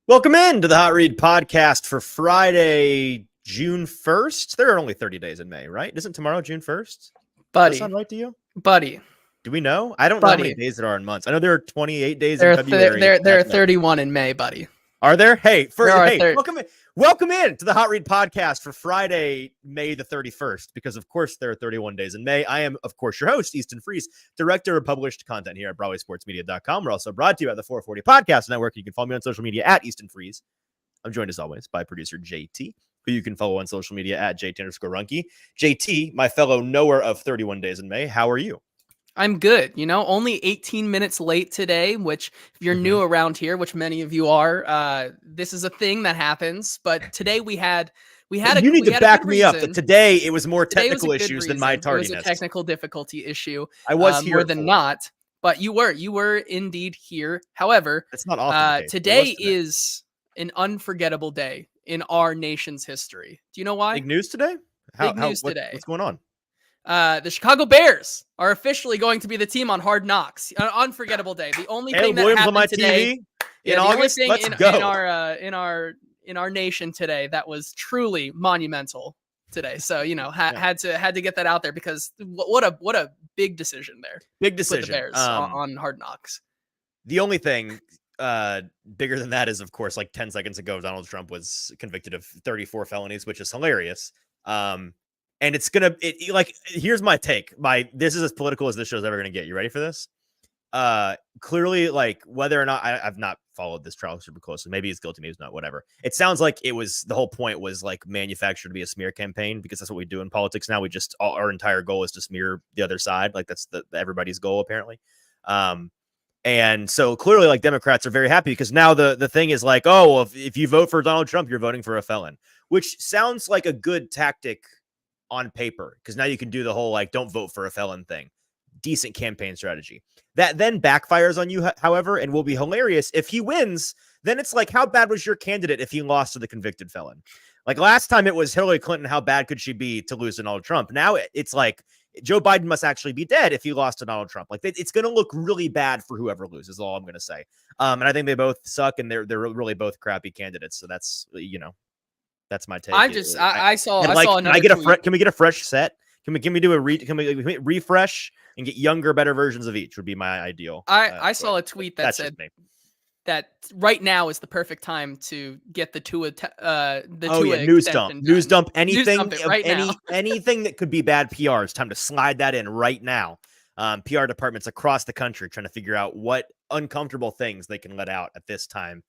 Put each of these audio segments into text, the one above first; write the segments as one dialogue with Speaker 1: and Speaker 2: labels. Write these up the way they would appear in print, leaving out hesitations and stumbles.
Speaker 1: Welcome in to the Hot Read podcast for Friday, June 1st. There are only 30 days in May, right? Isn't tomorrow June 1st? Does that
Speaker 2: Buddy,
Speaker 1: sound right to you?
Speaker 2: buddy,
Speaker 1: Do we know? I don't know how many
Speaker 2: buddy.
Speaker 1: days there are in months. I know there are 28 days
Speaker 2: There
Speaker 1: in
Speaker 2: are
Speaker 1: February.
Speaker 2: there are 31 in May, buddy.
Speaker 1: Are there? Hey,
Speaker 2: There are
Speaker 1: welcome in to the Hot Read podcast for Friday, May the 31st, because of course there are 31 days in May. I am, of course, your host, Easton Freeze, director of published content here at BroadwaySportsMedia.com. We're also brought to you at the 440 Podcast Network. You can follow me on social media at Easton Freeze. I'm joined as always by producer JT, who you can follow on social media at JT_Ruhnke. JT, my fellow knower of 31 days in May, how are you?
Speaker 2: I'm good. Only 18 minutes late today, which if you're new around here, which many of you are, this is a thing that happens. But today we had
Speaker 1: you need to back me up that today it was more technical issues than my tardiness.
Speaker 2: It was a technical difficulty issue.
Speaker 1: I was here
Speaker 2: more than not, but you were indeed here. However,
Speaker 1: that's not often.
Speaker 2: Today is an unforgettable day in our nation's history. Do you know why?
Speaker 1: Big news today?
Speaker 2: Today.
Speaker 1: What's going on?
Speaker 2: The Chicago Bears are officially going to be the team on Hard Knocks. An unforgettable day. The only thing that
Speaker 1: Williams
Speaker 2: happened
Speaker 1: on my
Speaker 2: today
Speaker 1: TV in August. Let's go.
Speaker 2: In our nation today, that was truly monumental today. So had to get that out there because what a big decision there.
Speaker 1: Big decision.
Speaker 2: With the Bears on Hard Knocks.
Speaker 1: The only thing bigger than that is, of course, like 10 seconds ago, Donald Trump was convicted of 34 felonies, which is hilarious. And it's here's my take. This is as political as this show's ever gonna get. You ready for this? Clearly, like whether or not I've not followed this trial super closely. Maybe he's guilty, maybe he's not, whatever. It sounds like it was the whole point was like manufactured to be a smear campaign because that's what we do in politics now. Our entire goal is to smear the other side. Like that's everybody's goal, apparently. And so clearly, like Democrats are very happy because now the thing is like, oh, well, if you vote for Donald Trump, you're voting for a felon, which sounds like a good tactic on paper because now you can do the whole like don't vote for a felon thing. Decent campaign strategy. That then backfires on you, however, and will be hilarious if he wins. Then it's like, how bad was your candidate if he lost to the convicted felon? Like last time it was Hillary Clinton. How bad could she be to lose to Donald Trump? Now it's like Joe Biden must actually be dead if he lost to Donald Trump. Like it's going to look really bad for whoever loses. All I'm going to say. And I think they both suck, and they're really both crappy candidates. So that's that's my take.
Speaker 2: I saw
Speaker 1: another tweet. Can we get a fresh set? Can we do a refresh and get younger, better versions of each? Would be my ideal.
Speaker 2: I saw a tweet that said that right now is the perfect time to get the Tua
Speaker 1: news dump anything anything that could be bad PR. It's time to slide that in right now. PR departments across the country trying to figure out what uncomfortable things they can let out at this time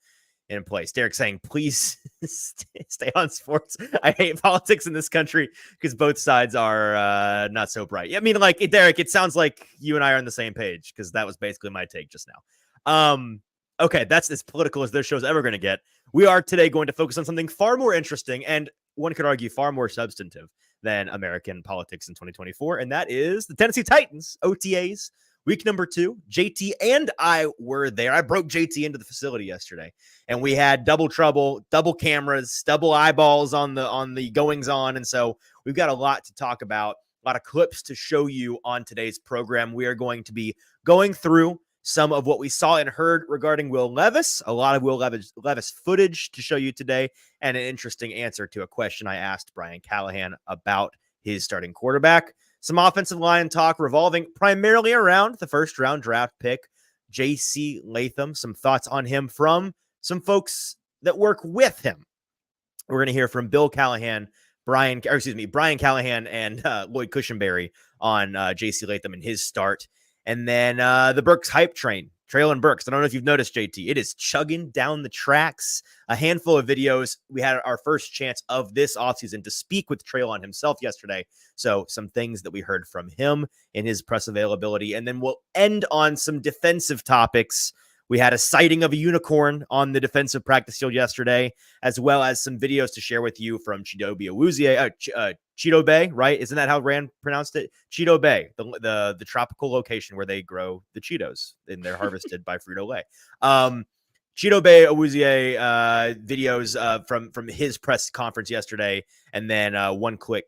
Speaker 1: in place. Derek saying, please stay on sports. I hate politics in this country because both sides are not so bright. I mean, like, Derek, it sounds like you and I are on the same page because that was basically my take just now. Okay, that's as political as this show's ever going to get. We are today going to focus on something far more interesting and one could argue far more substantive than American politics in 2024, and that is the Tennessee Titans OTAs. Week number 2, JT and I were there. I broke JT into the facility yesterday, and we had double trouble, double cameras, double eyeballs on the goings on, and so we've got a lot to talk about, a lot of clips to show you on today's program. We are going to be going through some of what we saw and heard regarding Will Levis, a lot of Will Levis footage to show you today, and an interesting answer to a question I asked Brian Callahan about his starting quarterback. Some offensive line talk revolving primarily around the first round draft pick, J.C. Latham. Some thoughts on him from some folks that work with him. We're going to hear from Brian Callahan and Lloyd Cushenberry on J.C. Latham and his start. And then the Burks hype train, Traylon Burks. I don't know if you've noticed, JT. It is chugging down the tracks. A handful of videos. We had our first chance of this offseason to speak with Traylon himself yesterday. So some things that we heard from him in his press availability. And then we'll end on some defensive topics. We had a sighting of a unicorn on the defensive practice field yesterday, as well as some videos to share with you from Cheeto Bay, right? Isn't that how Rand pronounced it? Cheeto Bay, the tropical location where they grow the Cheetos and they're harvested by Frito-Lay. Cheeto Bay Awuzie videos from his press conference yesterday, and then one quick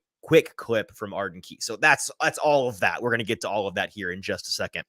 Speaker 1: clip from Arden Key. So that's all of that. We're going to get to all of that here in just a second.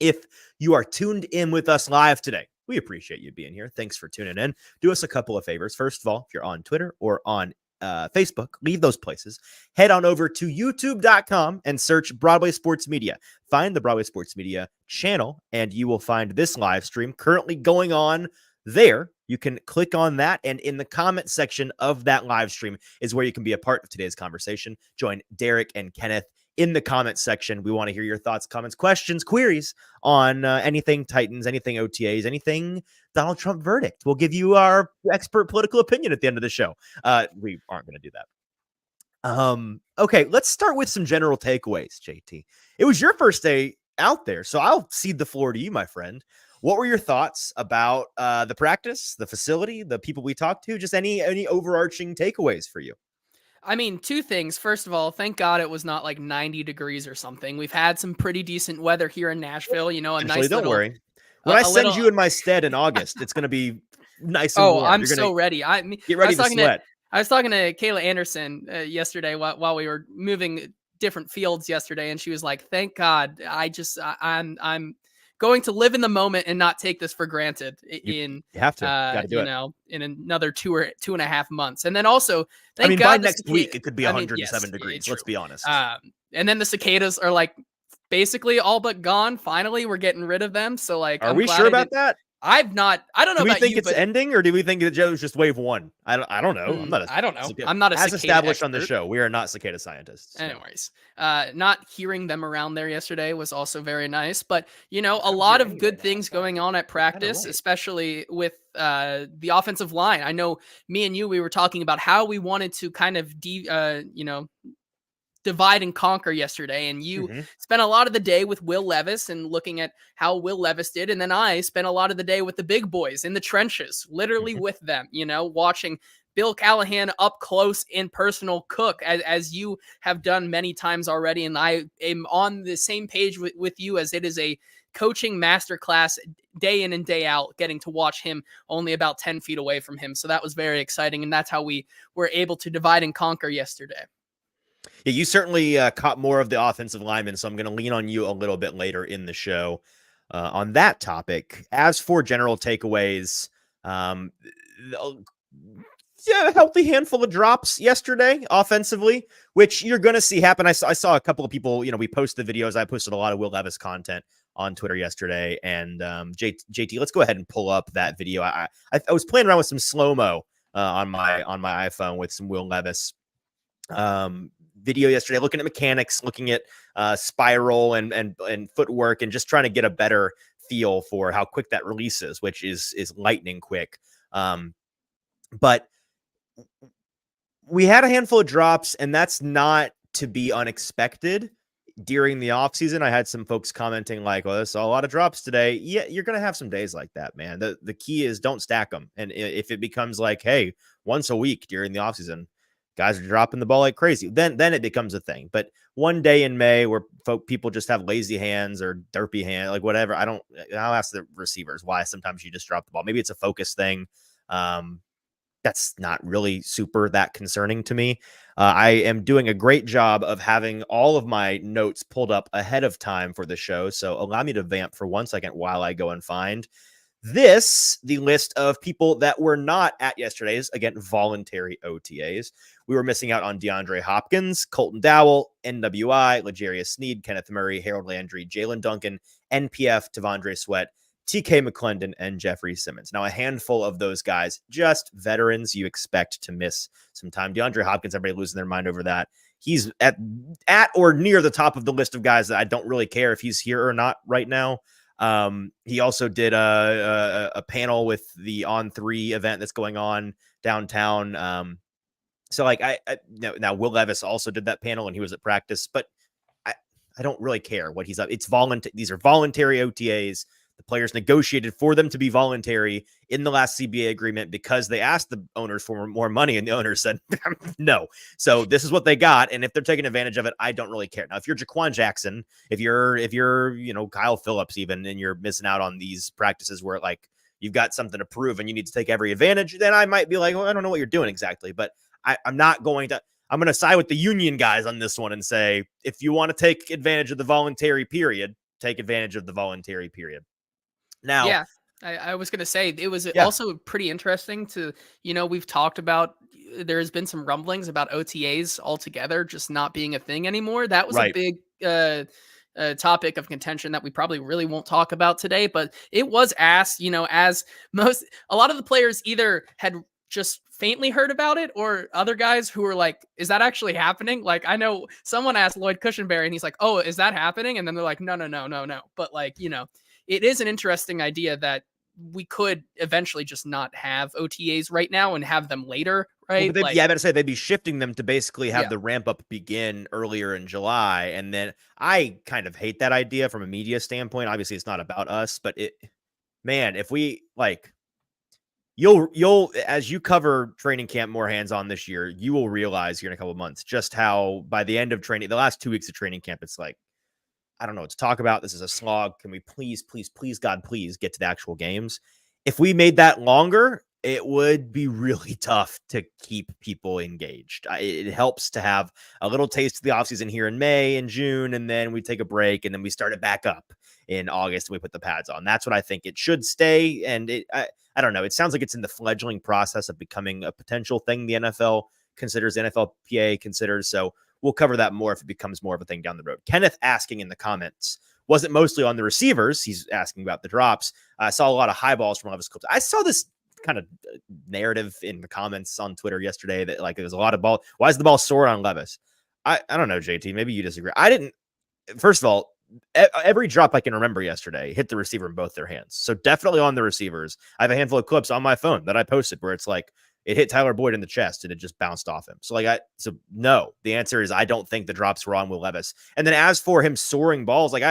Speaker 1: If you are tuned in with us live today, We appreciate you being here. Thanks for tuning in. Do us a couple of favors. First of all, if you're on Twitter or on Facebook, leave those places. Head on over to youtube.com and search Broadway Sports Media. Find the Broadway Sports Media channel, and you will find this live stream currently going on there. You can click on that, and in the comment section of that live stream is where you can be a part of today's conversation. Join Derek and Kenneth in the comment section. We want to hear your thoughts, comments, questions, queries on anything Titans, anything OTAs, anything Donald Trump verdict. We'll give you our expert political opinion at the end of the show. We aren't going to do that. Okay, let's start with some general takeaways, JT. It was your first day out there, so I'll cede the floor to you, my friend. What were your thoughts about the practice, the facility, the people we talked to? Just any overarching takeaways for you?
Speaker 2: I mean, two things. First of all, thank God it was not like 90 degrees or something. We've had some pretty decent weather here in Nashville. You know, a nice
Speaker 1: don't
Speaker 2: little.
Speaker 1: Worry. When I send you in my stead in August, it's going to be nice and warm.
Speaker 2: I'm so ready.
Speaker 1: Get ready to sweat.
Speaker 2: I was talking to Kayla Anderson yesterday while we were moving different fields yesterday, and she was like, "Thank God, I'm going to live in the moment and not take this for granted."
Speaker 1: You have to, gotta do it.
Speaker 2: In another 2.5 months, and then also, thank God,
Speaker 1: by next week it could be 107 degrees. Let's be honest.
Speaker 2: And then the cicadas are like basically all but gone. Finally, we're getting rid of them. So like,
Speaker 1: are we sure about that?
Speaker 2: I don't know.
Speaker 1: Do we think it's ending, or do we think that it was just wave one? I don't know.
Speaker 2: I don't know. I'm not
Speaker 1: as established on the show. We are not cicada scientists.
Speaker 2: So. Anyways, not hearing them around there yesterday was also very nice. But you know, a lot of good things going on at practice, especially with the offensive line. I know me and you, we were talking about how we wanted to kind of divide and conquer yesterday, and you spent a lot of the day with Will Levis and looking at how Will Levis did, and then I spent a lot of the day with the big boys in the trenches, literally with them, you know, watching Bill Callahan up close and personal cook, as you have done many times already, and I am on the same page with you, as it is a coaching masterclass day in and day out, getting to watch him only about 10 feet away from him. So that was very exciting, and that's how we were able to divide and conquer yesterday.
Speaker 1: Yeah, you certainly caught more of the offensive linemen, so I'm going to lean on you a little bit later in the show on that topic. As for general takeaways, a healthy handful of drops yesterday offensively, which you're going to see happen. I saw a couple of people, we post the videos. I posted a lot of Will Levis content on Twitter yesterday, and JT, let's go ahead and pull up that video. I was playing around with some slow-mo on my iPhone with some Will Levis video yesterday, looking at mechanics, looking at spiral and footwork, and just trying to get a better feel for how quick that releases, which is lightning quick. But we had a handful of drops, and that's not to be unexpected. During the offseason, I had some folks commenting like, well, I saw a lot of drops today. Yeah, you're going to have some days like that, man. The key is don't stack them. And if it becomes like, hey, once a week during the offseason, guys are dropping the ball like crazy, then it becomes a thing. But one day in May where people just have lazy hands or derpy hands, like whatever, I'll ask the receivers why sometimes you just drop the ball. Maybe it's a focus thing. That's not really super that concerning to me. I am doing a great job of having all of my notes pulled up ahead of time for the show. So allow me to vamp for 1 second while I go and find the list of people that were not at yesterday's, again, voluntary OTAs. We were missing out on DeAndre Hopkins, Colton Dowell, NWI, L'Jarius Sneed, Kenneth Murray, Harold Landry, Jalen Duncan, NPF, Tavondre Sweat, TK McClendon, and Jeffrey Simmons. Now, a handful of those guys, just veterans you expect to miss some time. DeAndre Hopkins, everybody losing their mind over that. He's at or near the top of the list of guys that I don't really care if he's here or not right now. He also did a panel with the On3 event that's going on downtown. So like now Will Levis also did that panel and he was at practice, but I don't really care what he's up. It's voluntary. These are voluntary OTAs. The players negotiated for them to be voluntary in the last CBA agreement because they asked the owners for more money and the owners said no. So this is what they got. And if they're taking advantage of it, I don't really care. Now, if you're Jaquan Jackson, if you're, Kyle Phillips even, and you're missing out on these practices where like you've got something to prove and you need to take every advantage, then I might be like, well, I don't know what you're doing exactly, but I'm going to side with the union guys on this one and say, if you want to take advantage of the voluntary period, take advantage of the voluntary period. Now,
Speaker 2: I was going to say it was also pretty interesting to, we've talked about, there's been some rumblings about OTAs altogether just not being a thing anymore. That was a big topic of contention that we probably really won't talk about today, but it was asked, as a lot of the players either had just faintly heard about it, or other guys who were like, is that actually happening? Like, I know someone asked Lloyd Cushenberry and he's like, oh, is that happening? And then they're like, no. But like, it is an interesting idea that we could eventually just not have OTAs right now and have them later, right?
Speaker 1: Well, I better say they'd be shifting them to basically have the ramp up begin earlier in July. And then I kind of hate that idea from a media standpoint. Obviously, it's not about us, but if we you'll as you cover training camp more hands-on this year, you will realize here in a couple of months just how by the end of training, the last 2 weeks of training camp, it's like, I don't know what to talk about. This is a slog. Can we please, God, please get to the actual games? If we made that longer, it would be really tough to keep people engaged. It helps to have a little taste of the offseason here in May and June, and then we take a break, and then we start it back up in August, and we put the pads on. That's what I think it should stay. And I don't know. It sounds like it's in the fledgling process of becoming a potential thing the NFL considers, the NFLPA considers. So we'll cover that more if it becomes more of a thing down the road. Kenneth asking in the comments, was it mostly on the receivers? He's asking about the drops. I saw a lot of high balls from Levis clips. I saw this kind of narrative in the comments on Twitter yesterday that like, there's a lot of ball. Why is the ball sore on Levis? I don't know, JT, maybe you disagree. First of all, every drop I can remember yesterday hit the receiver in both their hands. So definitely on the receivers. I have a handful of clips on my phone that I posted where it's like, it hit Tyler Boyd in the chest and it just bounced off him. So no, the answer is I don't think the drops were on Will Levis. And then as for him soaring balls, like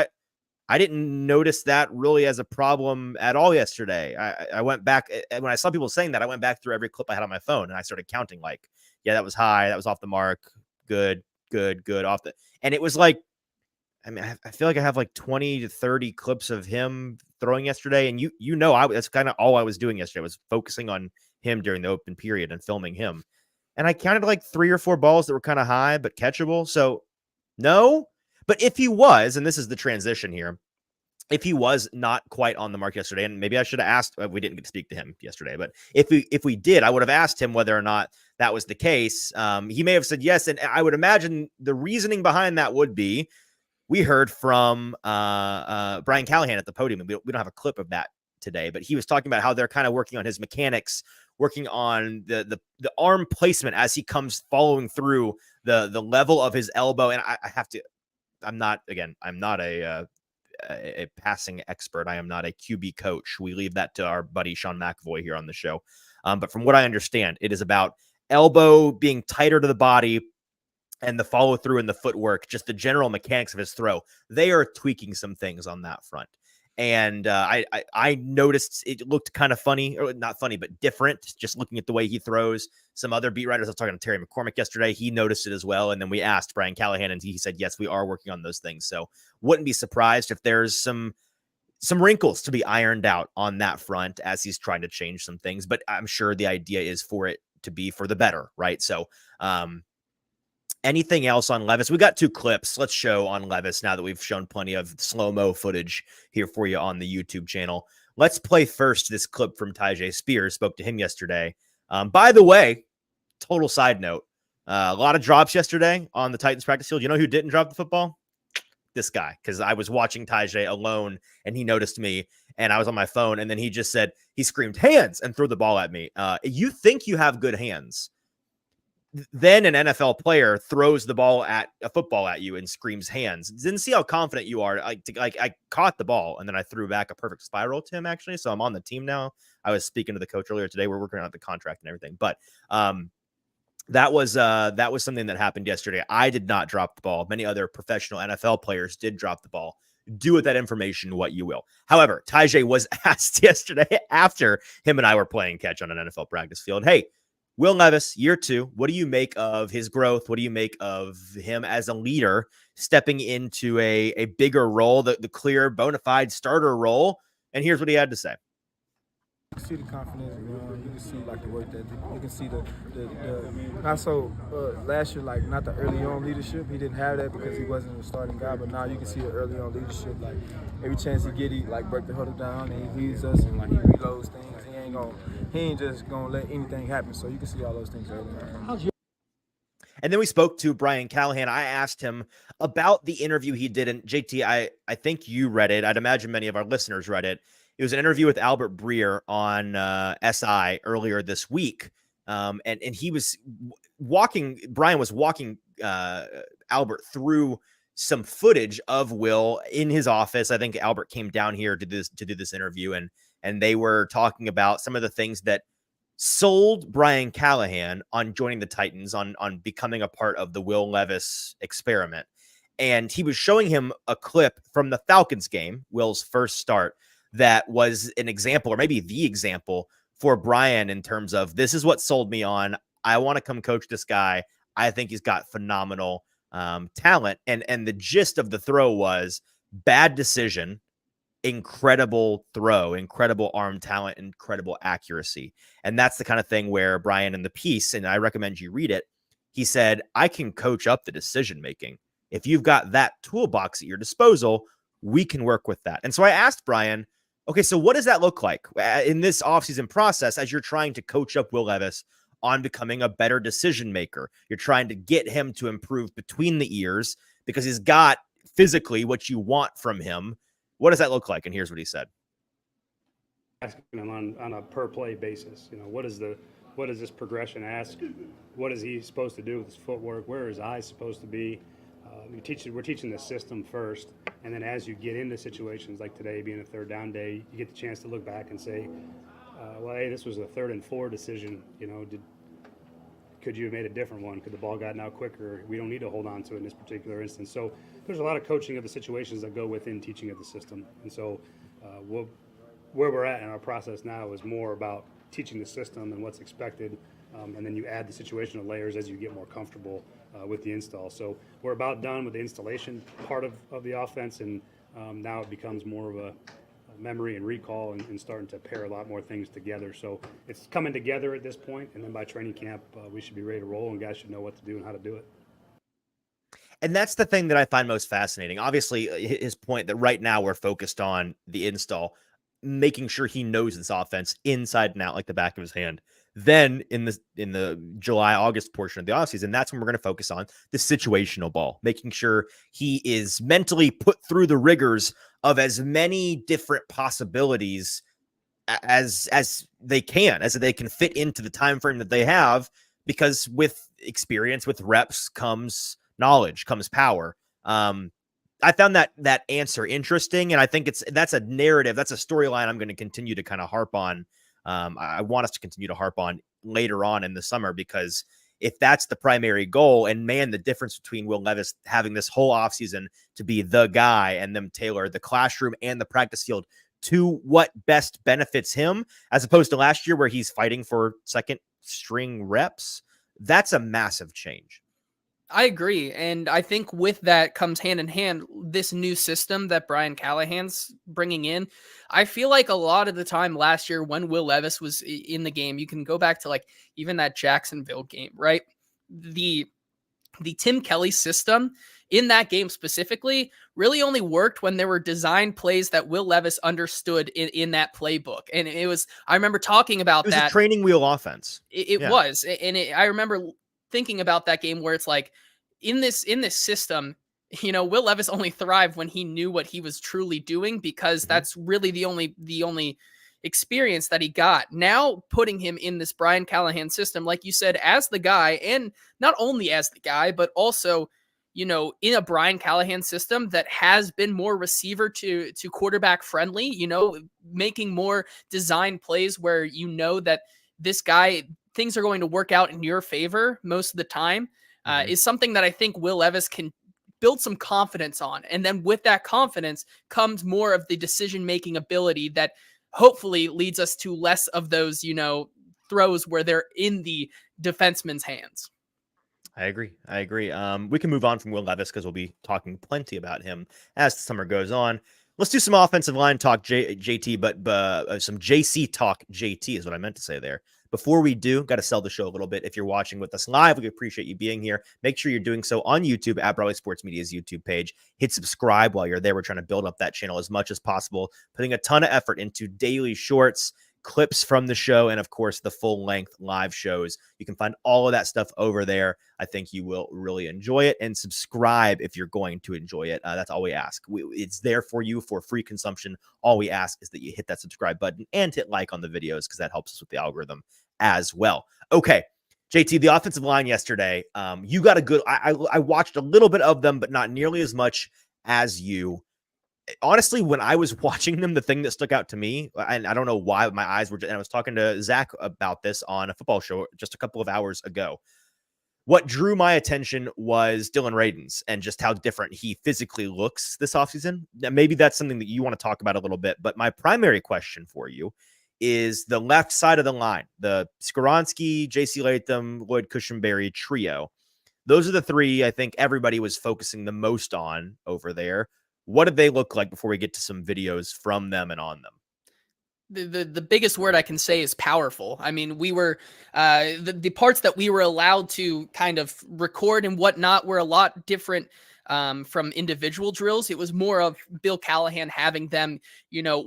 Speaker 1: I didn't notice that really as a problem at all yesterday. I went back when I saw people saying that, I went back through every clip I had on my phone and I started counting like, yeah, that was high. That was off the mark. Good off the, and it was like, I mean, I feel like I have like 20 to 30 clips of him throwing yesterday. And that's kind of all I was doing yesterday, was focusing on him during the open period and filming him. And I counted like 3 or 4 balls that were kind of high, but catchable. So no, but if he was, and this is the transition here, if he was not quite on the mark yesterday, and maybe I should have asked, we didn't get to speak to him yesterday, but if we did, I would have asked him whether or not that was the case. He may have said yes. And I would imagine the reasoning behind that would be, we heard from Brian Callahan at the podium, and we don't have a clip of that today, but he was talking about how they're kind of working on his mechanics, working on the arm placement as he comes following through the level of his elbow. And I'm not a passing expert. I am not a QB coach. We leave that to our buddy Sean McAvoy here on the show. But from what I understand, it is about elbow being tighter to the body, and the follow through and the footwork, just the general mechanics of his throw. They are tweaking some things on that front. And I noticed it looked kind of funny, or not funny, but different, just looking at the way he throws. Some other beat writers, I was talking to Terry McCormick yesterday, he noticed it as well. And then we asked Brian Callahan, and he said, yes, we are working on those things. So wouldn't be surprised if there's some wrinkles to be ironed out on that front as he's trying to change some things. But I'm sure the idea is for it to be for the better, right? So, anything else on Levis? We got 2 clips. Let's show on Levis now that we've shown plenty of slow-mo footage here for you on the YouTube channel. Let's play first this clip from Tyjae Spears. Spoke to him yesterday. By the way, total side note, a lot of drops yesterday on the Titans practice field. You know who didn't drop the football? This guy, because I was watching Tyjae alone and he noticed me and I was on my phone, and then he just said, he screamed hands and threw the ball at me. You think you have good hands. Then an NFL player throws the ball at a football at you and screams hands. Didn't see how confident you are. I caught the ball and then I threw back a perfect spiral to him, actually. So I'm on the team now. I was speaking to the coach earlier today. We're working on the contract and everything, but that was something that happened yesterday. I did not drop the ball. Many other professional NFL players did drop the ball. Do with that information what you will. However, Tyjae was asked yesterday after him and I were playing catch on an NFL practice field, hey, Will Levis, year 2, what do you make of his growth? What do you make of him as a leader stepping into a bigger role, the clear bona fide starter role? And here's what he had to say.
Speaker 3: You see the confidence, you can see like the work that you can see the not so last year, like not the early on leadership. He didn't have that because he wasn't a starting guy, but now you can see the early on leadership. Like every chance he get, he like break the huddle down and he leads us and like he reloads things. He ain't just gonna let anything happen. So you can see all those things early on.
Speaker 1: And then we spoke to Brian Callahan. I asked him about the interview he did. And JT, I think you read it. I'd imagine many of our listeners read it. It was an interview with Albert Breer on SI earlier this week. And he was Brian was walking Albert through some footage of Will in his office. I think Albert came down here to do this interview, and they were talking about some of the things that sold Brian Callahan on joining the Titans, on becoming a part of the Will Levis experiment. And he was showing him a clip from the Falcons game, Will's first start, that was an example, or maybe the example for Brian in terms of, this is what sold me on. I want to come coach this guy. I think he's got phenomenal talent. And the gist of the throw was bad decision, incredible throw, incredible arm talent, incredible accuracy. And that's the kind of thing where Brian, in the piece, and I recommend you read it, he said, I can coach up the decision making. If you've got that toolbox at your disposal, we can work with that. And so I asked Brian, okay, so what does that look like in this offseason process as you're trying to coach up Will Levis on becoming a better decision maker? You're trying to get him to improve between the ears because he's got physically what you want from him. What does that look like? And here's what he said.
Speaker 4: Asking him on a per play basis. What is this progression ask? What is he supposed to do with his footwork? Where are his eyes supposed to be? We're teaching the system first, and then as you get into situations like today being a third down day, you get the chance to look back and say, well, hey, this was a 3rd and 4 decision. Could you have made a different one? Could the ball gotten out quicker? We don't need to hold on to it in this particular instance. So there's a lot of coaching of the situations that go within teaching of the system. And so where we're at in our process now is more about teaching the system and what's expected, and then you add the situational layers as you get more comfortable with the install. So we're about done with the installation part of the offense, and now it becomes more of a memory and recall and starting to pair a lot more things together. So it's coming together at this point, and then by training camp, we should be ready to roll, and guys should know what to do and how to do it.
Speaker 1: And that's the thing that I find most fascinating. Obviously, his point that right now we're focused on the install, making sure he knows this offense inside and out like the back of his hand. Then in the July, August portion of the offseason, that's when we're going to focus on the situational ball, making sure he is mentally put through the rigors of as many different possibilities as they can fit into the time frame that they have, because with experience, with reps comes knowledge, comes power. I found that answer interesting, and I think that's a narrative, that's a storyline I'm going to continue to kind of harp on. I want us to continue to harp on later on in the summer, because if that's the primary goal, and man, the difference between Will Levis having this whole offseason to be the guy and them tailor the classroom and the practice field to what best benefits him, as opposed to last year where he's fighting for second string reps, that's a massive change.
Speaker 2: I agree. And I think with that comes hand in hand this new system that Brian Callahan's bringing in. I feel like a lot of the time last year when Will Levis was in the game, you can go back to like even that Jacksonville game, right? The Tim Kelly system in that game specifically really only worked when there were design plays that Will Levis understood in that playbook. And it was, I remember talking about that.
Speaker 1: It was a training wheel offense.
Speaker 2: It was. And I remember thinking about that game where it's like in this system, Will Levis only thrived when he knew what he was truly doing, because that's really the only experience that he got. Now putting him in this Brian Callahan system, like you said, as the guy, and not only as the guy, but also, in a Brian Callahan system that has been more receiver to quarterback friendly, making more design plays where that this guy, things are going to work out in your favor most of the time, is something that I think Will Levis can build some confidence on. And then with that confidence comes more of the decision-making ability that hopefully leads us to less of those, throws where they're in the defenseman's hands.
Speaker 1: I agree. We can move on from Will Levis because we'll be talking plenty about him as the summer goes on. Let's do some offensive line talk, JT, but some JC talk, JT is what I meant to say there. Before we do, got to sell the show a little bit. If you're watching with us live, we appreciate you being here. Make sure you're doing so on YouTube at Broadway Sports Media's YouTube page. Hit subscribe while you're there. We're trying to build up that channel as much as possible, putting a ton of effort into daily shorts, clips from the show, and of course the full-length live shows. You can find all of that stuff over there. I think you will really enjoy it, and subscribe if you're going to enjoy it. That's all we ask. It's there for you for free consumption. All we ask is that you hit that subscribe button and hit like on the videos, because that helps us with the algorithm as well. Okay, JT, the offensive line yesterday, you got a good, I watched a little bit of them, but not nearly as much as you. Honestly, when I was watching them, the thing that stuck out to me, and I don't know why my eyes were, and I was talking to Zach about this on a football show just a couple of hours ago. What drew my attention was Dylan Radins and just how different he physically looks this offseason. Now, maybe that's something that you want to talk about a little bit, but my primary question for you is the left side of the line, the Skoronski, JC Latham, Lloyd Cushenberry trio. Those are the three I think everybody was focusing the most on over there. What did they look like before we get to some videos from them and on them?
Speaker 2: The biggest word I can say is powerful. I mean, we were the parts that we were allowed to kind of record and whatnot were a lot different from individual drills. It was more of Bill Callahan having them,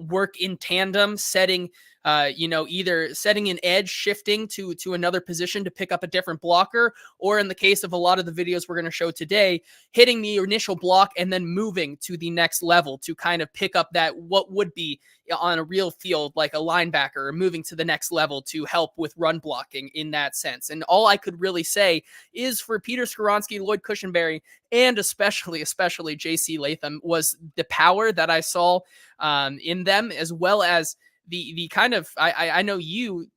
Speaker 2: work in tandem, setting, either setting an edge, shifting to another position to pick up a different blocker, or in the case of a lot of the videos we're going to show today, hitting the initial block and then moving to the next level to kind of pick up that what would be on a real field like a linebacker, or moving to the next level to help with run blocking in that sense. And all I could really say is for Peter Skoronski, Lloyd Cushenberry, and especially JC Latham, was the power that I saw in them, as well as the kind of, I know you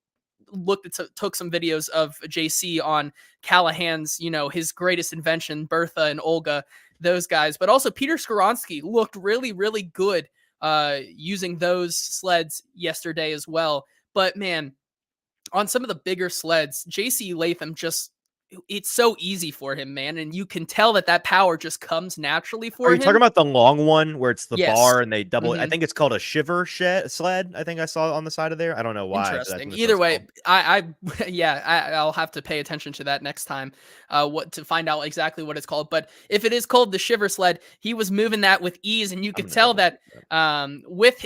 Speaker 2: took some videos of JC on Callahan's, his greatest invention, Bertha and Olga, those guys, but also Peter Skoronski looked really, really good using those sleds yesterday as well. But man, on some of the bigger sleds, JC Latham it's so easy for him, man. And you can tell that power just comes naturally for him.
Speaker 1: Are you talking about the long one where it's the bar and they double it?
Speaker 2: Mm-hmm.
Speaker 1: I think it's called a shiver sled. I think I saw on the side of there. I don't know why.
Speaker 2: Interesting. Either way, I'll have to pay attention to that next time, to find out exactly what it's called. But if it is called the shiver sled, he was moving that with ease, and you could tell that with,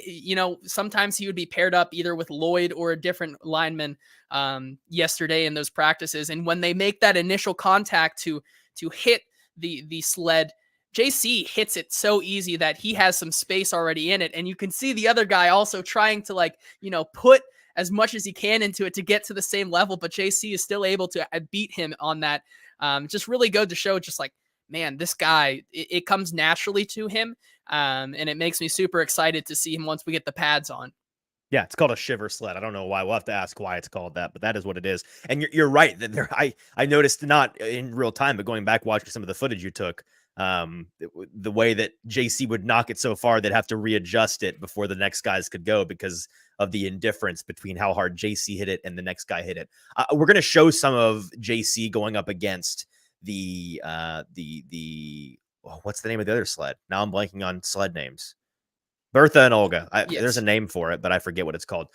Speaker 2: sometimes he would be paired up either with Lloyd or a different lineman yesterday in those practices. And when they make that initial contact to hit the sled, JC hits it so easy that he has some space already in it. And you can see the other guy also trying to put as much as he can into it to get to the same level, but JC is still able to beat him on that. Just really go to show man, this guy, it comes naturally to him. And it makes me super excited to see him once we get the pads on.
Speaker 1: Yeah, it's called a shiver sled. I don't know why. We'll have to ask why it's called that, but that is what it is. And you're right that I noticed, not in real time, but going back watching some of the footage you took, the way that JC would knock it so far, they'd have to readjust it before the next guys could go because of the indifference between how hard JC hit it and the next guy hit it. We're going to show some of JC going up against what's the name of the other sled? Now I'm blanking on sled names. Bertha and Olga.
Speaker 2: Yes.
Speaker 1: There's a name for it, but I forget what it's called.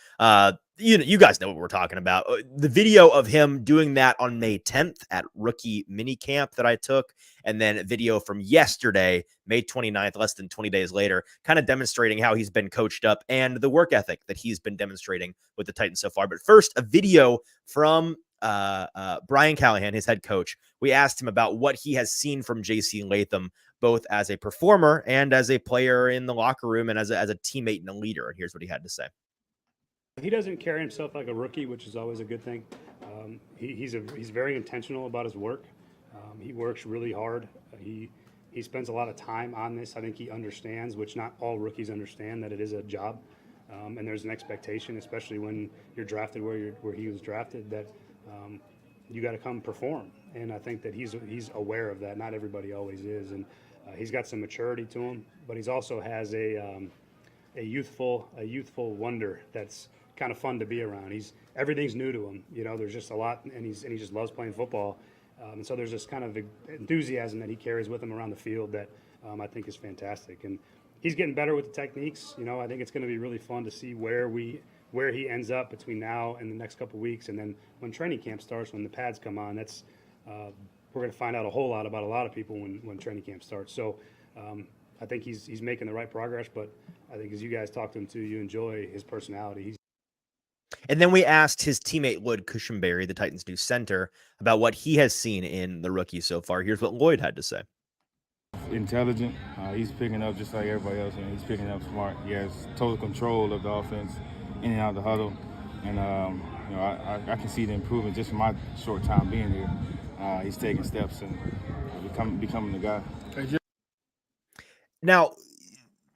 Speaker 1: You guys know what we're talking about. The video of him doing that on May 10th at rookie mini camp that I took, and then a video from yesterday, May 29th, less than 20 days later, kind of demonstrating how he's been coached up and the work ethic that he's been demonstrating with the Titans so far. But first, a video from Brian Callahan, his head coach. We asked him about what he has seen from JC Latham, both as a performer and as a player in the locker room and as a teammate and a leader. And here's what he had to say.
Speaker 4: He doesn't carry himself like a rookie, which is always a good thing. He's very intentional about his work. He works really hard. He spends a lot of time on this. I think he understands, which not all rookies understand, that it is a job. And there's an expectation, especially when you're drafted where he was drafted, that you got to come perform. And I think that he's aware of that. Not everybody always is. And he's got some maturity to him, but he's also has a youthful wonder that's kind of fun to be around. Everything's new to him. There's just a lot, and he just loves playing football. And so there's this kind of enthusiasm that he carries with him around the field that I think is fantastic. And he's getting better with the techniques. You know, I think it's going to be really fun to see where he ends up between now and the next couple of weeks, and then when training camp starts, when the pads come on, that's we're going to find out a whole lot about a lot of people when training camp starts. So I think he's making the right progress, but I think as you guys talk to him too, you enjoy his personality.
Speaker 1: And then we asked his teammate Lloyd Cushenberry, the Titans' new center, about what he has seen in the rookie so far. Here's what Lloyd had to say.
Speaker 5: Intelligent. He's picking up just like everybody else, and he's picking up smart. He has total control of the offense in and out of the huddle. And, you know, I can see the improvement just from my short time being here. He's taking steps and becoming the guy.
Speaker 1: Now,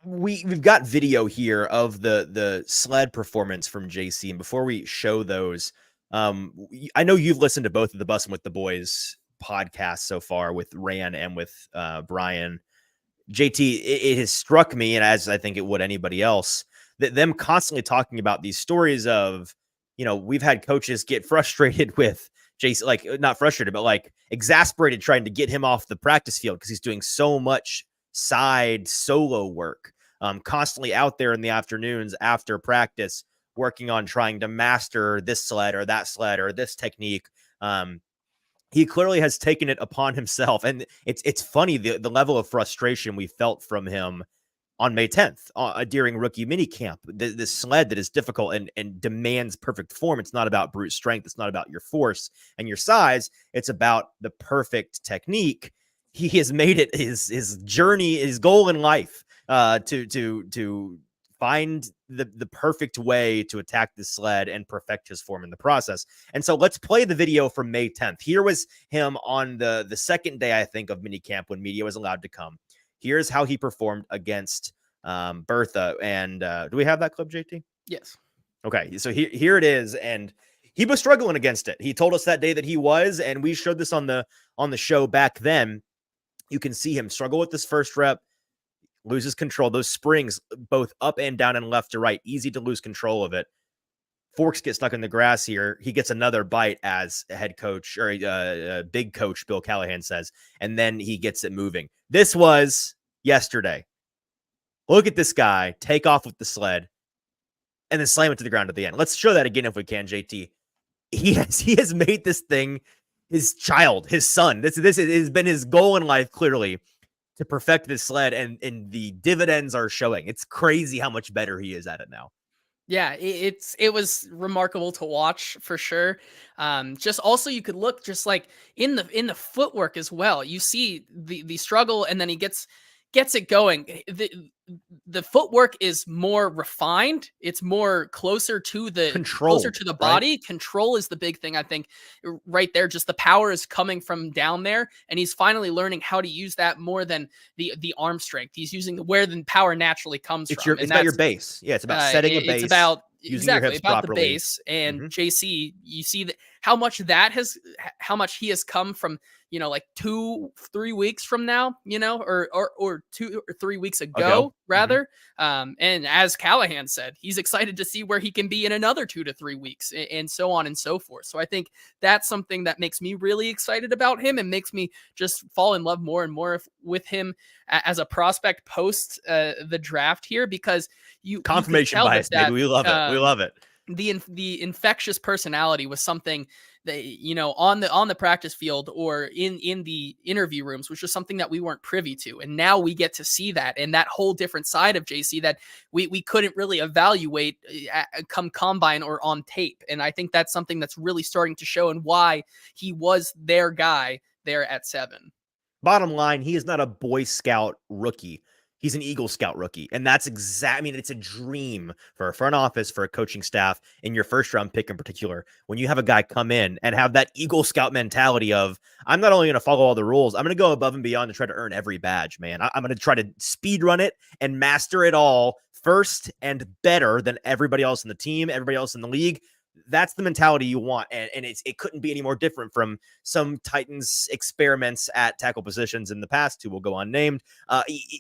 Speaker 1: we've got video here of the sled performance from JC, and before we show those, I know you've listened to both of the Bussin' with the Boys podcasts so far with Ran and with Brian. JT, it has struck me, and as I think it would anybody else, that them constantly talking about these stories of, you know, we've had coaches get frustrated with JC, like not frustrated, but like exasperated trying to get him off the practice field because he's doing so much side solo work, constantly out there in the afternoons after practice, working on trying to master this sled or that sled or this technique. He clearly has taken it upon himself. And it's funny, the level of frustration we felt from him on May 10th during rookie minicamp. This sled that is difficult and demands perfect form. It's not about brute strength. It's not about your force and your size. It's about the perfect technique. He has made it his journey, his goal in life to find the perfect way to attack the sled and perfect his form in the process. And so let's play the video from May 10th. Here was him on the second day, I think, of minicamp when media was allowed to come. Here's how he performed against Bertha. And do we have that clip, JT?
Speaker 2: Yes.
Speaker 1: Okay, so here it is. And he was struggling against it. He told us that day that he was, and we showed this on the show back then. You can see him struggle with this first rep, loses control. Those springs, both up and down and left to right, easy to lose control of it. Forks get stuck in the grass here. He gets another bite, as a head coach or big coach Bill Callahan says, and then he gets it moving. This was yesterday. Look at this guy take off with the sled and then slam it to the ground at the end. Let's show that again if we can, JT. He has made this thing his child, his son. This has been his goal in life, clearly, to perfect this sled, and the dividends are showing. It's crazy how much better he is at it now.
Speaker 2: Yeah, it was remarkable to watch for sure. Just also you could look just like in the footwork as well. You see the struggle, and then he gets it going. The footwork is more refined. It's more closer to the
Speaker 1: control,
Speaker 2: closer to the body.
Speaker 1: Right?
Speaker 2: Control is the big thing, I think, right there. Just the power is coming from down there, and he's finally learning how to use that more than the arm strength. He's using where the power naturally comes from.
Speaker 1: It's about your base. Yeah, it's about setting a base.
Speaker 2: It's about
Speaker 1: using your hips
Speaker 2: about
Speaker 1: properly.
Speaker 2: The base. And JC, you see that how much he has come from, you know, like 2-3 weeks from now, you know, or 2 or 3 weeks ago. Rather. And as Callahan said, he's excited to see where he can be in another 2 to 3 weeks, and so on and so forth. So I think that's something that makes me really excited about him and makes me just fall in love more and more with him as a prospect post the draft here, because
Speaker 1: confirmation bias, baby. We love it. We love it.
Speaker 2: The infectious personality was something that, you know, on the practice field or in the interview rooms, which was something that we weren't privy to. And now we get to see that, and that whole different side of JC that we couldn't really evaluate come combine or on tape. And I think that's something that's really starting to show, and why he was their guy there at 7.
Speaker 1: Bottom line, he is not a Boy Scout rookie. He's an Eagle Scout rookie. And that's I mean, it's a dream for a front office, for a coaching staff, in your first round pick in particular, when you have a guy come in and have that Eagle Scout mentality of, I'm not only going to follow all the rules, I'm going to go above and beyond to try to earn every badge, man. I'm going to try to speed run it and master it all first and better than everybody else in the team, everybody else in the league. That's the mentality you want. And it couldn't be any more different from some Titans experiments at tackle positions in the past, who will go unnamed.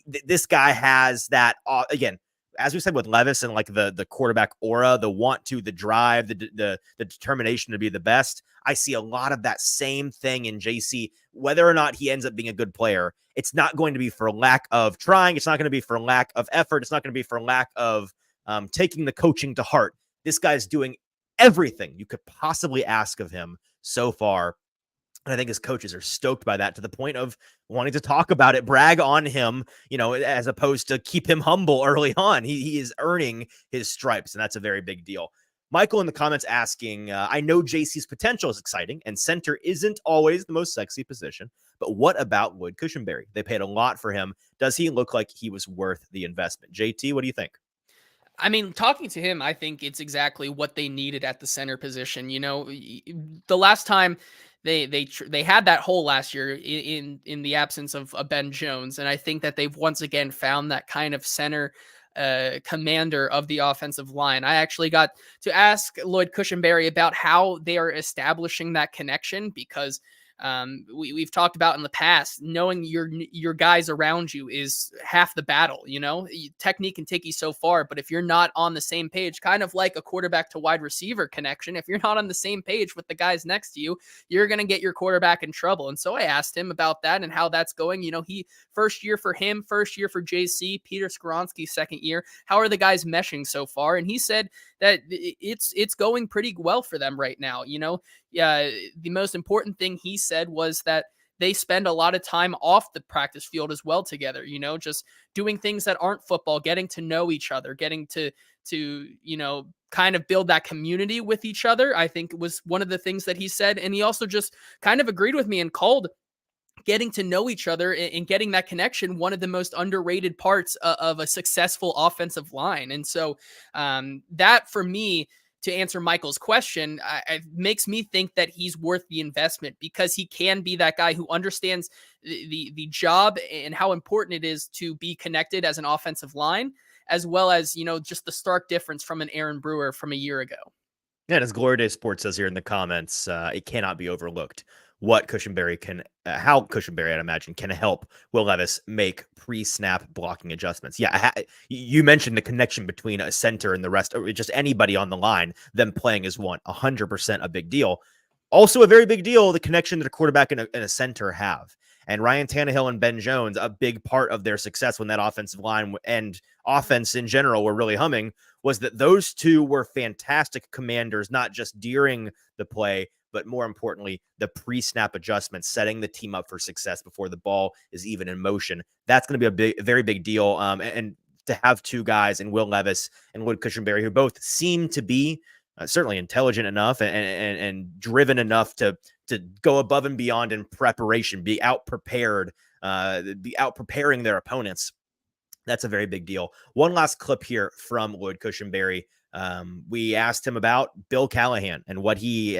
Speaker 1: This guy has that, again, as we said with Levis and like the quarterback aura, the want to, the drive, the determination to be the best. I see a lot of that same thing in JC. Whether or not he ends up being a good player, it's not going to be for lack of trying. It's not going to be for lack of effort. It's not going to be for lack of taking the coaching to heart. This guy's doing everything you could possibly ask of him so far. And I think his coaches are stoked by that, to the point of wanting to talk about it, brag on him, as opposed to keep him humble early on. He is earning his stripes, and that's a very big deal. Michael in the comments asking, I know JC's potential is exciting, and center isn't always the most sexy position, but what about Lloyd Cushenberry? They paid a lot for him. Does he look like he was worth the investment? JT, what do you think?
Speaker 2: I mean, talking to him, I think it's exactly what they needed at the center position. The last time they had that hole last year in the absence of Ben Jones, and I think that they've once again found that kind of center commander of the offensive line. I actually got to ask Lloyd Cushenberry about how they are establishing that connection, because we've talked about in the past, knowing your guys around you is half the battle. Technique can take you so far, but if you're not on the same page, kind of like a quarterback to wide receiver connection, if you're not on the same page with the guys next to you, you're going to get your quarterback in trouble. And so I asked him about that and how that's going. He first year for him, first year for JC, Peter Skoronski's second year. How are the guys meshing so far? And he said that it's going pretty well for them right now. The most important thing he said was that they spend a lot of time off the practice field as well together, just doing things that aren't football, getting to know each other, getting to kind of build that community with each other. I think was one of the things that he said. And he also just kind of agreed with me and called getting to know each other and getting that connection one of the most underrated parts of a successful offensive line. And so that, for me, to answer Michael's question, it makes me think that he's worth the investment, because he can be that guy who understands the job and how important it is to be connected as an offensive line, as well as, just the stark difference from an Aaron Brewer from a year ago.
Speaker 1: Yeah, and as Glory Day Sports says here in the comments, it cannot be overlooked what Cushenberry how Cushenberry, I'd imagine, can help Will Levis make pre-snap blocking adjustments. Yeah, you mentioned the connection between a center and the rest, or just anybody on the line, them playing as one, 100% a big deal. Also a very big deal, the connection that a quarterback and a center have. And Ryan Tannehill and Ben Jones, a big part of their success when that offensive line and offense in general were really humming, was that those two were fantastic commanders, not just during the play, but more importantly, the pre-snap adjustments, setting the team up for success before the ball is even in motion. That's going to be a very big deal. And to have two guys in Will Levis and Lloyd Cushenberry, who both seem to be certainly intelligent enough and driven enough to go above and beyond in preparation, be out preparing their opponents. That's a very big deal. One last clip here from Lloyd Cushenberry. We asked him about Bill Callahan and what he,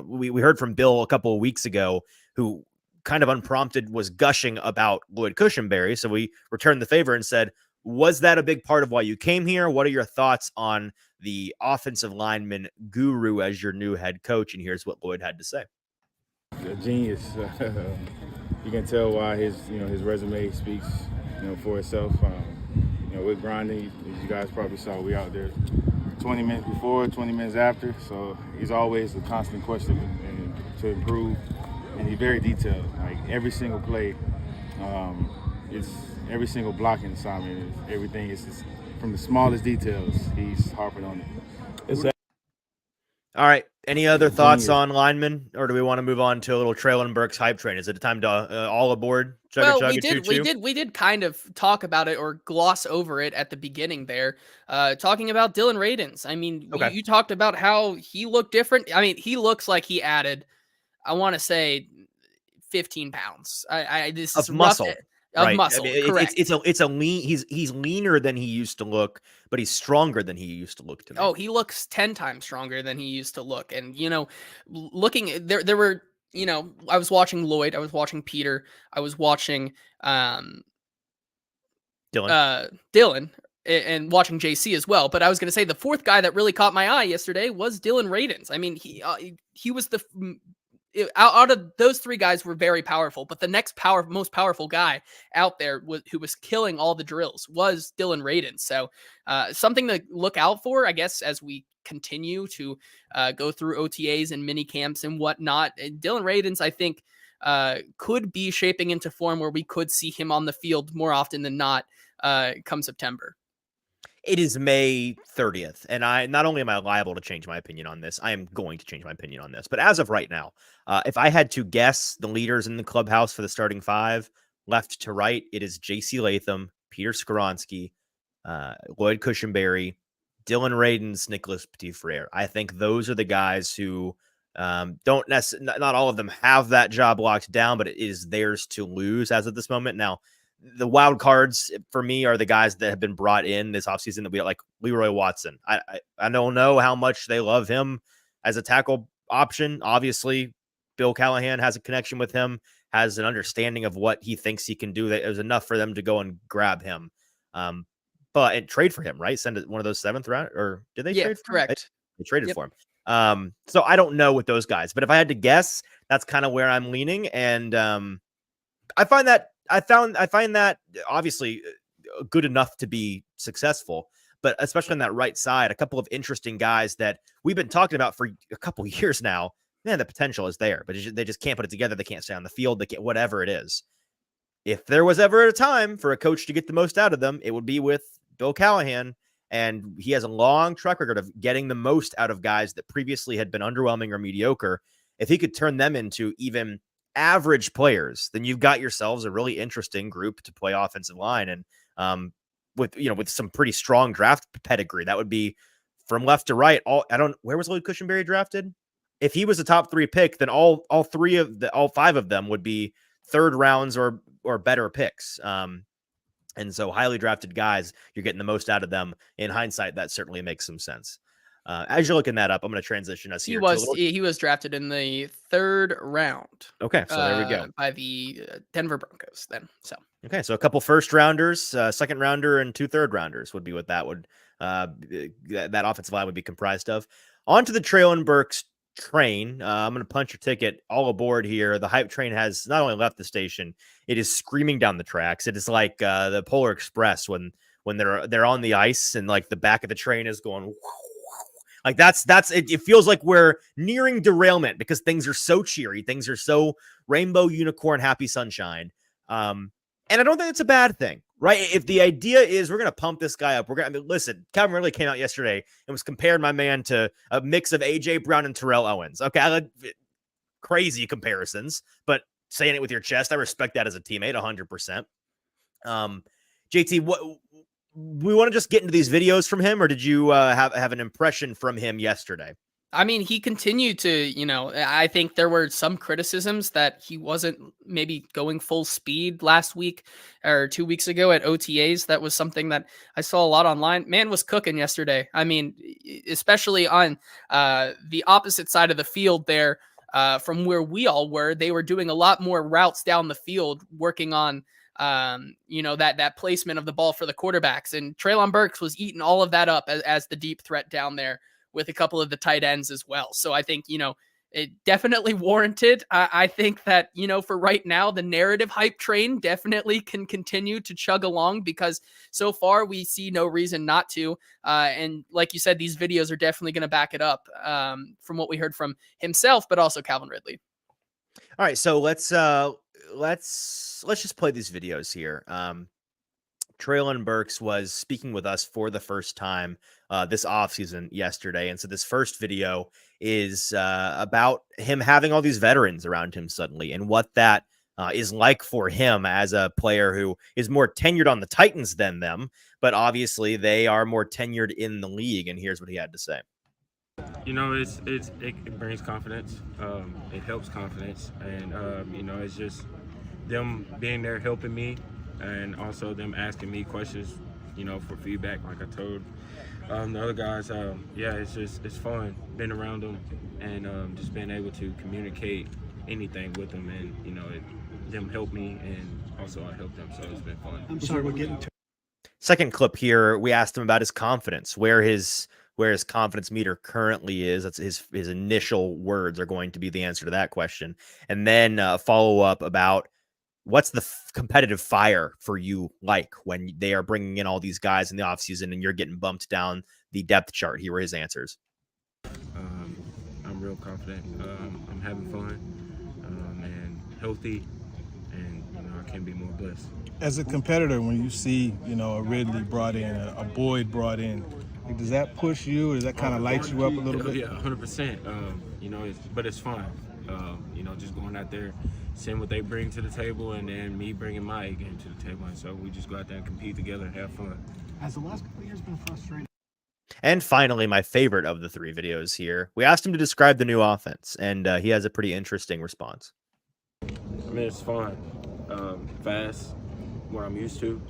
Speaker 1: we heard from Bill a couple of weeks ago, who kind of unprompted was gushing about Lloyd Cushenberry. So we returned the favor and said, was that a big part of why you came here? What are your thoughts on the offensive lineman guru as your new head coach? And here's what Lloyd had to say.
Speaker 5: A genius. You can tell why his resume speaks, for itself. We're grinding. As you guys probably saw, we out there 20 minutes before, 20 minutes after. So he's always a constant question and to improve. And he's very detailed. Like every single play, it's every single blocking assignment. Everything is just, from the smallest details, he's harping on it.
Speaker 1: All right. Any other thoughts on linemen, or do we want to move on to a little Traylon Burks hype train? Is it a time to all aboard?
Speaker 2: We did kind of talk about it or gloss over it at the beginning there, talking about Dylan Radins. I mean, okay. You talked about how he looked different. I mean, he looks like he added, I want to say, 15 pounds. This is
Speaker 1: muscle.
Speaker 2: Of muscle,
Speaker 1: I mean,
Speaker 2: correct.
Speaker 1: It's a lean. He's leaner than he used to look, but he's stronger than he used to look to me.
Speaker 2: Oh, he looks 10 times stronger than he used to look. And looking there were, I was watching Lloyd, I was watching Peter, I was watching Dylan, and watching JC as well. But I was going to say the fourth guy that really caught my eye yesterday was Dylan Radins. I mean, he was out of those three guys were very powerful, but the next most powerful guy out there who was killing all the drills was Dylan Radin. So something to look out for, I guess, as we continue to go through OTAs and mini camps and whatnot. And Dylan Radin's, I think, could be shaping into form where we could see him on the field more often than not come September.
Speaker 1: It is May 30th, and not only am I liable to change my opinion on this, I am going to change my opinion on this. But as of right now, if I had to guess the leaders in the clubhouse for the starting five, left to right, it is J.C. Latham, Peter Skoronski, Lloyd Cushenberry, Dylan Radins, Nicholas Petit-Frere. I think those are the guys who don't necessarily, not all of them have that job locked down, but it is theirs to lose as of this moment. Now, the wild cards for me are the guys that have been brought in this offseason that we like Leroy Watson. I don't know how much they love him as a tackle option. Obviously, Bill Callahan has a connection with him, has an understanding of what he thinks he can do. That it was enough for them to go and grab him. But trade for him, right? Send one of those 7th round, or did they trade for him?
Speaker 2: Correct.
Speaker 1: They traded for him. So I don't know with those guys, but if I had to guess, that's kind of where I'm leaning. And I find that obviously good enough to be successful, but especially on that right side, a couple of interesting guys that we've been talking about for a couple of years now. Man, the potential is there, but they just can't put it together. They can't stay on the field. They can't, whatever it is. If there was ever a time for a coach to get the most out of them, it would be with Bill Callahan. And he has a long track record of getting the most out of guys that previously had been underwhelming or mediocre. If he could turn them into even average players, then you've got yourselves a really interesting group to play offensive line. And with some pretty strong draft pedigree, that would be from left to right. Where was Lloyd Cushenberry drafted? If he was a top 3 pick, then all 5 of them would be 3rd rounds or better picks. And so highly drafted guys, you're getting the most out of them. In hindsight, that certainly makes some sense. As you're looking that up, I'm going to transition us here.
Speaker 2: He was drafted in the 3rd round.
Speaker 1: Okay, so there we go.
Speaker 2: By the Denver Broncos then. So
Speaker 1: okay, so a couple 1st rounders, 2nd rounder, and 2 3rd rounders would be what that would that offensive line would be comprised of. On to the Treylon Burks train. I'm going to punch your ticket all aboard here. The hype train has not only left the station, it is screaming down the tracks. It is like the Polar Express when they're on the ice and like the back of the train is going like that's it. It feels like we're nearing derailment because things are so cheery, things are so rainbow unicorn happy sunshine. And I don't think it's a bad thing, right? If the idea is we're going to pump this guy up, listen, Calvin Ridley came out yesterday and was comparing my man to a mix of AJ Brown and Terrell Owens. Okay, crazy comparisons, but saying it with your chest, I respect that as a teammate 100%. JT, what we want to just get into these videos from him, or did you have an impression from him yesterday?
Speaker 2: I mean, he continued to, I think there were some criticisms that he wasn't maybe going full speed last week or 2 weeks ago at OTAs. That was something that I saw a lot online. Man was cooking yesterday. I mean, especially on the opposite side of the field there from where we all were. They were doing a lot more routes down the field, working on that placement of the ball for the quarterbacks. And Treylon Burks was eating all of that up as the deep threat down there, with a couple of the tight ends as well. So I think, it definitely warranted. I think that, for right now, the narrative hype train definitely can continue to chug along because so far we see no reason not to. And like you said, these videos are definitely going to back it up from what we heard from himself, but also Calvin Ridley.
Speaker 1: All right. So let's just play these videos here. Treylon Burks was speaking with us for the first time this offseason yesterday. And so this first video is about him having all these veterans around him suddenly and what that is like for him as a player who is more tenured on the Titans than them. But obviously they are more tenured in the league. And here's what he had to say.
Speaker 5: It brings confidence. It helps confidence. And, it's just them being there helping me. And also them asking me questions, for feedback, like I told the other guys. It's fun being around them and just being able to communicate anything with them, and them help me, and also I help them. So it's been fun.
Speaker 1: I'm sorry, we're getting to second clip here. We asked him about his confidence, where his where his confidence meter currently is. That's his initial words are going to be the answer to that question. And then follow up about what's the competitive fire for you like when they are bringing in all these guys in the offseason and you're getting bumped down the depth chart. Here were his answers.
Speaker 6: I'm real confident. I'm having fun and healthy, and I can't be more blessed.
Speaker 7: As a competitor, when you see, a Ridley brought in, a Boyd brought in, does that push you? Or does that kind of light you up a little bit?
Speaker 6: Yeah, 100%. But it's fun. Just going out there, seeing what they bring to the table, and then me bringing my A game to the table. And so we just go out there and compete together and have fun.
Speaker 8: Has the last couple of years been frustrating?
Speaker 1: And finally, my favorite of the 3 videos here, we asked him to describe the new offense, and he has a pretty interesting response.
Speaker 6: It's fun, fast, what I'm used to,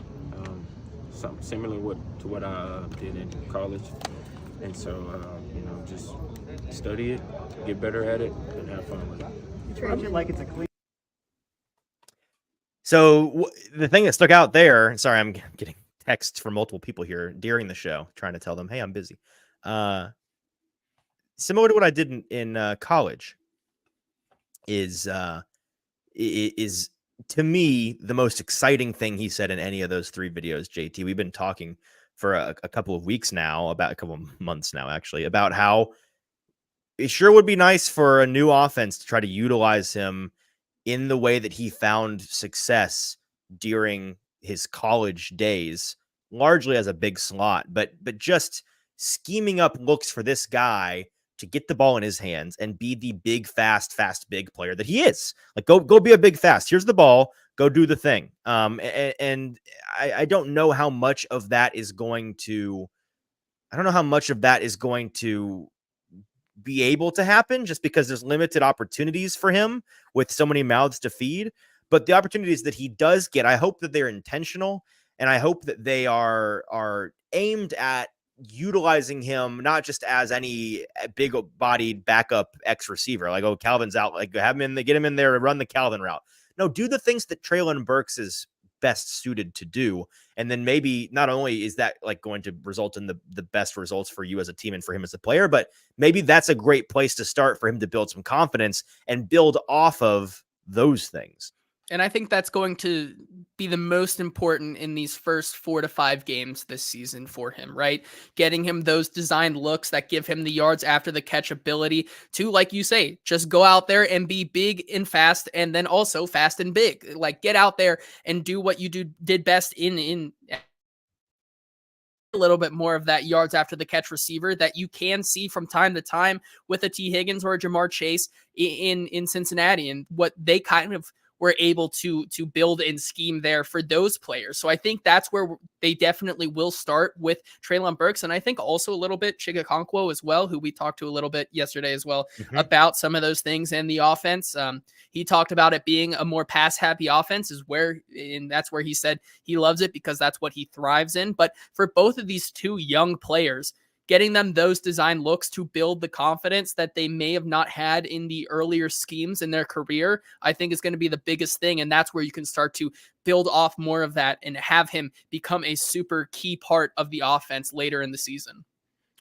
Speaker 6: something similar to what I did in college. And so, just study it, get better at it, and have fun with it.
Speaker 8: You treat it like it's a clean.
Speaker 1: So the thing that stuck out there, sorry, I'm getting texts from multiple people here during the show trying to tell them, hey, I'm busy. Similar to what I did in college is to me the most exciting thing he said in any of those 3 videos. JT, we've been talking for a couple of weeks now, about a couple of months now, actually, about how it sure would be nice for a new offense to try to utilize him in the way that he found success during his college days, largely as a big slot, but just scheming up looks for this guy to get the ball in his hands and be the big, fast, big player that he is. Like, go be a big, fast. Here's the ball. Go do the thing. And I don't know how much of that is going to, be able to happen, just because there's limited opportunities for him with so many mouths to feed. But the opportunities that he does get, I hope that they're intentional, and I hope that they are aimed at utilizing him not just as any big bodied backup X receiver, like, oh, Calvin's out, like, have him in, get him in there and run the Calvin route. No, do the things that Treylon Burks is best suited to do. And then maybe not only is that like going to result in the best results for you as a team and for him as a player, but maybe that's a great place to start for him to build some confidence and build off of those things.
Speaker 2: And I think that's going to be the most important in these first 4 to 5 games this season for him, right? Getting him those designed looks that give him the yards after the catch ability to, like you say, just go out there and be big and fast, and then also fast and big. Like, get out there and do what you did best in a little bit more of that yards after the catch receiver that you can see from time to time with a T. Higgins or a Jamar Chase in Cincinnati, and what they kind of were able to build and scheme there for those players. So I think that's where they definitely will start with Treylon Burks. And I think also a little bit Chigakonkwo as well, who we talked to a little bit yesterday as well about some of those things in the offense. He talked about it being a more pass happy offense and that's where he said he loves it because that's what he thrives in. But for both of these 2 young players, getting them those design looks to build the confidence that they may have not had in the earlier schemes in their career, I think is going to be the biggest thing. And that's where you can start to build off more of that and have him become a super key part of the offense later in the season.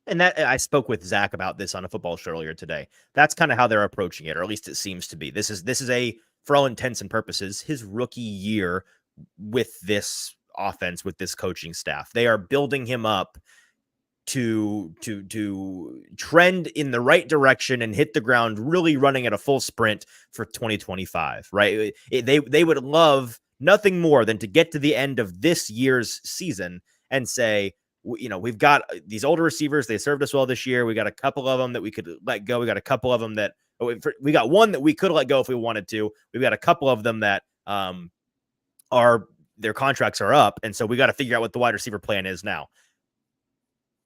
Speaker 1: And that, I spoke with Zach about this on a football show earlier today. That's kind of how they're approaching it, or at least it seems to be. This is a, for all intents and purposes, his rookie year with this offense, with this coaching staff. They are building him up to trend in the right direction and hit the ground really running at a full sprint for 2025, right? They would love nothing more than to get to the end of this year's season and say, we've got these older receivers. They served us well this year. We got a couple of them that we could let go. We got a couple of them that we got one that we could let go if we wanted to. We've got a couple of them that their contracts are up. And so we got to figure out what the wide receiver plan is now.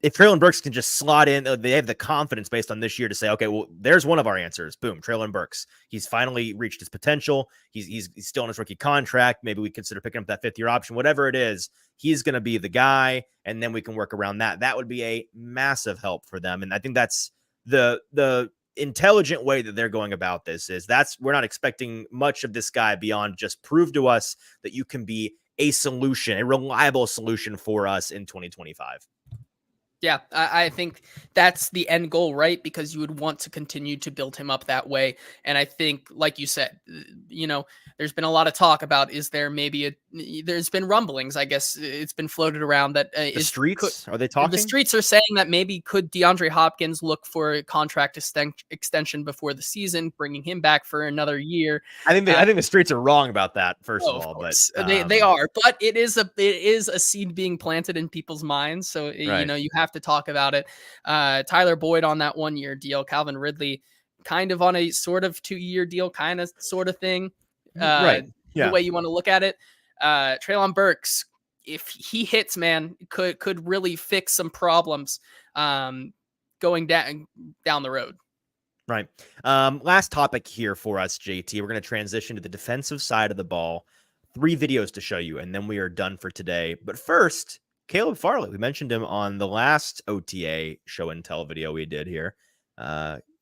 Speaker 1: If Treylon Burks can just slot in, they have the confidence based on this year to say, okay, well, there's one of our answers. Boom, Treylon Burks. He's finally reached his potential. He's still in his rookie contract. Maybe we consider picking up that 5th-year option. Whatever it is, he's going to be the guy, and then we can work around that. That would be a massive help for them, and I think that's the intelligent way that they're going about this. We're not expecting much of this guy beyond just prove to us that you can be a solution, a reliable solution for us in 2025.
Speaker 2: Yeah, I think that's the end goal, right? Because you would want to continue to build him up that way. And I think, like you said, there's been a lot of talk about, is there maybe there's been rumblings, I guess it's been floated around that
Speaker 1: are they talking?
Speaker 2: The streets are saying that maybe could DeAndre Hopkins look for a contract extension before the season, bringing him back for another year.
Speaker 1: I think the streets are wrong about that, first of all,
Speaker 2: course.
Speaker 1: but
Speaker 2: they are, but it is a seed being planted in people's minds. So, you have to talk about it. Tyler Boyd on that 1-year deal, Calvin Ridley kind of on a sort of 2-year deal, kind of sort of thing.
Speaker 1: Right. Yeah.
Speaker 2: The way you want to look at it. Treylon Burks, if he hits, man, could really fix some problems going down the road.
Speaker 1: Right. Last topic here for us, JT. We're going to transition to the defensive side of the ball. 3 videos to show you, and then we are done for today. But first, Caleb Farley. We mentioned him on the last OTA show and tell video we did here.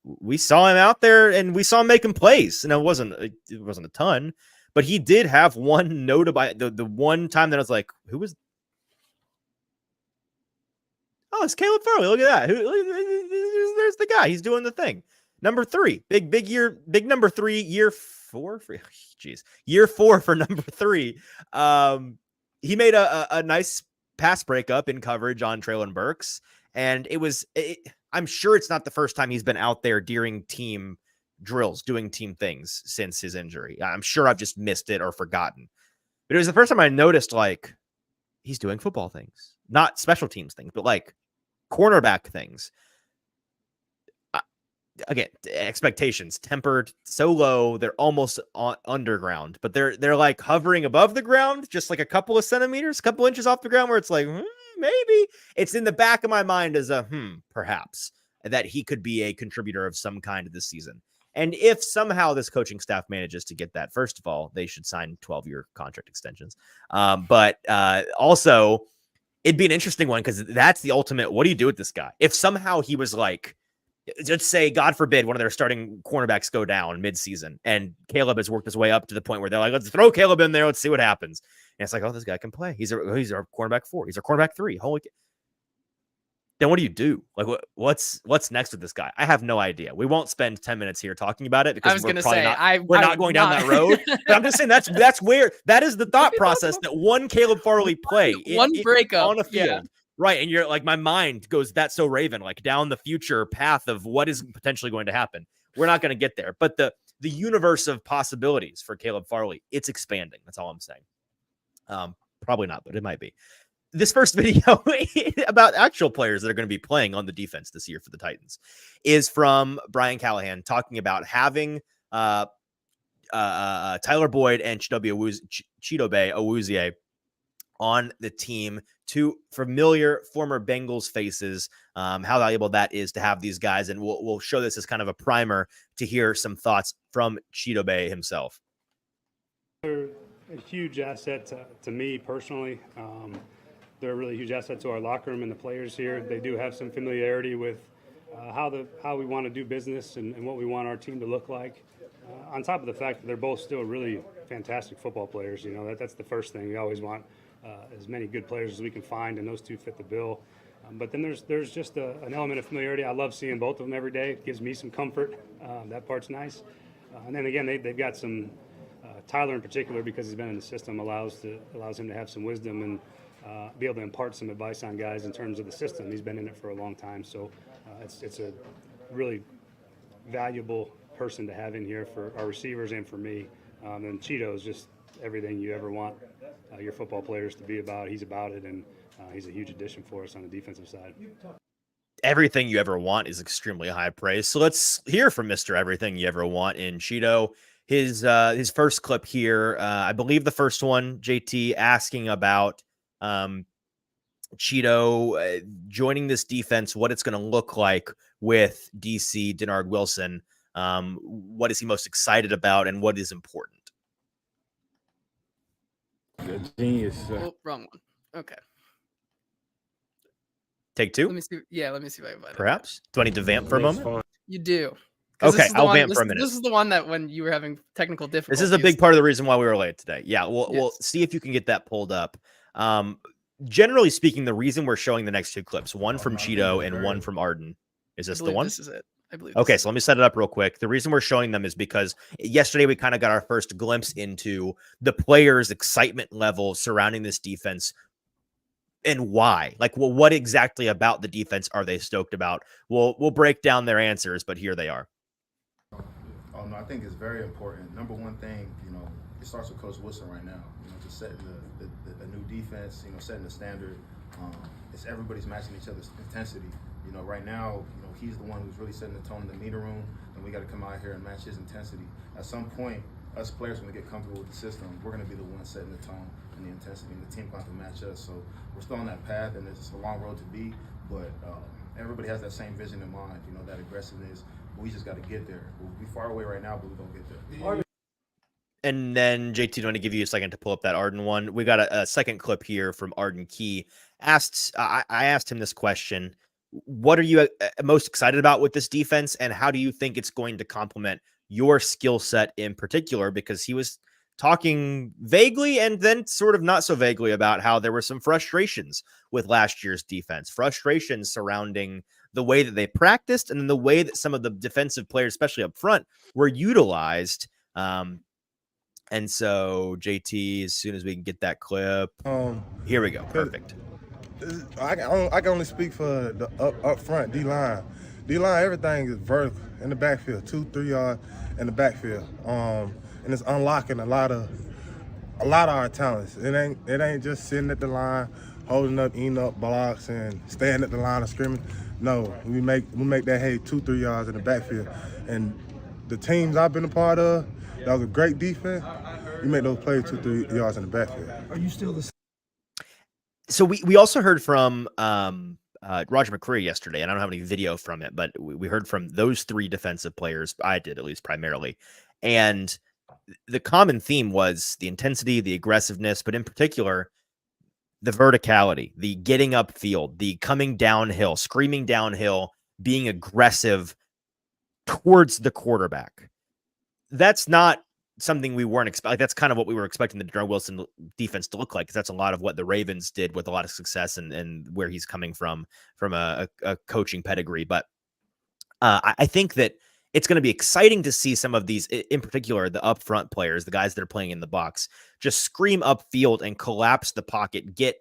Speaker 1: We saw him out there, and we saw him making plays. And it wasn't a ton, but he did have one notable. The one time that I was like, "Who was?" Oh, it's Caleb Farley. Look at that. There's the guy. He's doing the thing. Number 3, big year, big number 3, year 4. Year 4 for number 3. He made a nice pass breakup in coverage on Treylon Burks, and I'm sure it's not the first time he's been out there during team drills, doing team things since his injury. I'm sure I've just missed it or forgotten, but it was the first time I noticed like he's doing football things, not special teams things, but like cornerback things. Again, expectations tempered so low, they're almost underground, but they're like hovering above the ground, just like a couple of centimeters, a couple inches off the ground, where it's like, maybe it's in the back of my mind as a perhaps that he could be a contributor of some kind this season. And if somehow this coaching staff manages to get that, first of all, they should sign 12-year contract extensions. But also, it'd be an interesting one because that's the ultimate. What do you do with this guy? If somehow he was like, let's say, God forbid, one of their starting cornerbacks go down mid-season, and Caleb has worked his way up to the point where they're like, let's throw Caleb in there. Let's see what happens. And it's like, oh, this guy can play. He's our cornerback 4. He's our cornerback 3. Holy. Then what do you do? Like, what's next with this guy? I have no idea. We won't spend 10 minutes here talking about it because we're not going down that road. But I'm just saying that's where that is the thought process that one Caleb Farley play
Speaker 2: breakup
Speaker 1: on a field. Yeah. Right. And you're like, my mind goes, that's so Raven, like down the future path of what is potentially going to happen. We're not going to get there. But the universe of possibilities for Caleb Farley, it's expanding. That's all I'm saying. Probably not, but it might be. This first video about actual players that are going to be playing on the defense this year for the Titans is from Brian Callahan talking about having Tyler Boyd and Chidobe Awuzie on the team, 2 familiar former Bengals faces, how valuable that is to have these guys. And we'll show this as kind of a primer to hear some thoughts from Chidobe himself.
Speaker 4: They're a huge asset to me personally. They're a really huge asset to our locker room and the players here. They do have some familiarity with how we want to do business and what we want our team to look like. On top of the fact that they're both still really fantastic football players, that's the first thing. We always want as many good players as we can find, and those 2 fit the bill. But then there's just an element of familiarity. I love seeing both of them every day. It gives me some comfort. That part's nice. And then again, they've got some Tyler in particular, because he's been in the system, allows him to have some wisdom and be able to impart some advice on guys in terms of the system. He's been in it for a long time, so it's a really valuable person to have in here for our receivers and for me. And Cheeto is just everything you ever want your football players to be about. He's about it, and he's a huge addition for us on the defensive side.
Speaker 1: Everything you ever want is extremely high praise. So let's hear from Mr. Everything You Ever Want in Cheeto. His first clip here, I believe the first one, JT, asking about Cheeto joining this defense, what it's going to look like with DC Denard Wilson. What is he most excited about, and what is important?
Speaker 5: Genius.
Speaker 2: Oh, wrong one. Okay.
Speaker 1: Take 2?
Speaker 2: Let me see. Yeah, let me see if I can find it.
Speaker 1: Perhaps. Do I need to vamp for a moment?
Speaker 2: You do.
Speaker 1: Okay, I'll vamp for a minute.
Speaker 2: This is the one that when you were having technical difficulties.
Speaker 1: This is a big part of the reason why we were late today. Yeah, we'll see if you can get that pulled up. generally speaking, the reason we're showing the next two clips, one from Cheeto and one from Arden, is this the one?
Speaker 2: This is it. I believe.
Speaker 1: Okay, so let me set it up real quick. The reason we're showing them is because yesterday we kind of got our first glimpse into the players' excitement level surrounding this defense and why. Like, well, what exactly about the defense are they stoked about? We'll break down their answers, but here they are.
Speaker 9: Oh no, I think it's very important. Number one thing, it starts with Coach Wilson right now. Just setting the new defense. Setting the standard. It's everybody's matching each other's intensity. Right now, he's the one who's really setting the tone in the meeting room, and we got to come out here and match his intensity. At some point, us players, when we get comfortable with the system, we're going to be the ones setting the tone and the intensity, and the team going to match us. So we're still on that path, and it's a long road to be, but everybody has that same vision in mind, that aggressiveness. We just got to get there. We're far away right now, but we're going to get there.
Speaker 1: And then, JT, do you want to give you a second to pull up that Arden one? We got a second clip here from Arden Key. I asked him this question. What are you most excited about with this defense, and how do you think it's going to complement your skill set in particular? Because he was talking vaguely and then sort of not so vaguely about how there were some frustrations with last year's defense, frustrations surrounding the way that they practiced and then the way that some of the defensive players, especially up front, were utilized. And so, JT, as soon as we can get that clip, here we go. Perfect.
Speaker 10: I can only speak for the up front D-line. D-line, everything is vertical in the backfield, 2-3 yards in the backfield. And it's unlocking a lot of our talents. It ain't just sitting at the line, holding up, eating up blocks, and staying at the line of scrimmage. No, we make that 2-3 yards in the backfield. And the teams I've been a part of, that was a great defense. You make those plays 2-3 yards in the backfield.
Speaker 8: Are you still the same?
Speaker 1: So we also heard from Roger McCreary yesterday, and I don't have any video from it, but we heard from those three defensive players. I did, at least primarily. And the common theme was the intensity, the aggressiveness, but in particular, the verticality, the getting upfield, the coming downhill, screaming downhill, being aggressive towards the quarterback. That's not something we weren't expecting. That's kind of what we were expecting the Darrell Wilson defense to look like, because that's a lot of what the Ravens did with a lot of success and where he's coming from a coaching pedigree. But I think that it's going to be exciting to see some of these, in particular, the upfront players, the guys that are playing in the box, just scream upfield and collapse the pocket, get